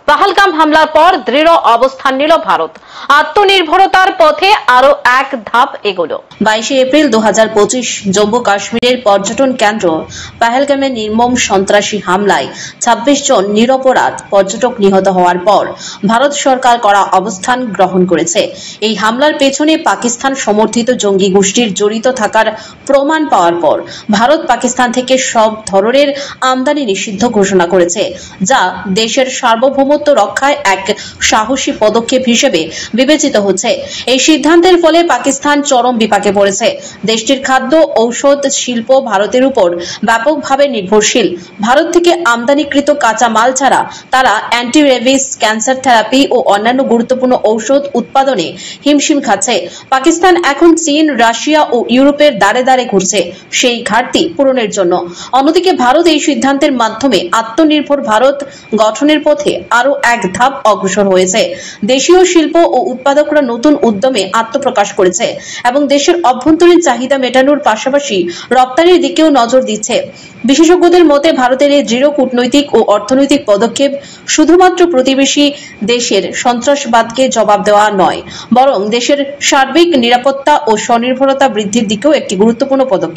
পাহালগাম হামলার পর দৃঢ় অবস্থান নিল ভারত। আত্মনির্ভরতার পথে আরো এক ধাপ এগোলো। 22 এপ্রিল 2025 জম্মু কাশ্মীরের পর্যটন কেন্দ্র পাহালগামে নির্মম সন্ত্রাসী হামলায় 26 জন নিরপরাধ পর্যটক নিহত হওয়ার পর ভারত সরকার কড়া অবস্থান গ্রহণ করেছে। এই হামলার পেছনে পাকিস্তান সমর্থিত জঙ্গি গোষ্ঠীর জড়িত থাকার প্রমাণ পাওয়ার পর ভারত পাকিস্তান থেকে সব ধরনের আমদানি নিষিদ্ধ ঘোষণা করেছে, যা দেশের সার্বভৌমত্ব রক্ষায় এক সাহসী পদক্ষেপ হিসেবে বিবেচিত হচ্ছে। এই সিদ্ধান্তের ফলে পাকিস্তান চরম বিপাকে পড়েছে। দেশটির খাদ্য ঔষধ শিল্প ভারতের উপর ব্যাপকভাবে নির্ভরশীল। ভারত থেকে আমদানিকৃত কাঁচা মাল ছাড়া তারা অ্যান্টি রেবিস, ক্যান্সার থেরাপি ও অন্যান্য গুরুত্বপূর্ণ ঔষধ উৎপাদনে হিমশিম খাচ্ছে। পাকিস্তান এখন চীন, রাশিয়া ও ইউরোপের দ্বারে দ্বারে ঘুরছে সেই ঘাটতি পূরণের জন্য। অন্যদিকে ভারত এই সিদ্ধান্তের মাধ্যমে আত্মনির্ভর ভারত গঠনের পথে আরো এক ধাপ অগ্রসর হয়েছে। দেশীয় শিল্প ও উৎপাদকরা নতুন উদ্যমে আত্মপ্রকাশ করেছে এবং দেশের অভ্যন্তরীণ চাহিদা মেটানোর পাশাপাশি রপ্তানির দিকেও নজর দিচ্ছে। বিশেষজ্ঞদের মতে ভারতের এই দৃঢ় কূটনৈতিক ও অর্থনৈতিক পদক্ষেপ শুধুমাত্র প্রতিবেশী দেশের সন্ত্রাসবাদকে জবাব দেওয়া নয়, বরং দেশের সার্বিক নিরাপত্তা ও স্বনির্ভরতা বৃদ্ধির দিকেও একটি গুরুত্বপূর্ণ পদক্ষেপ।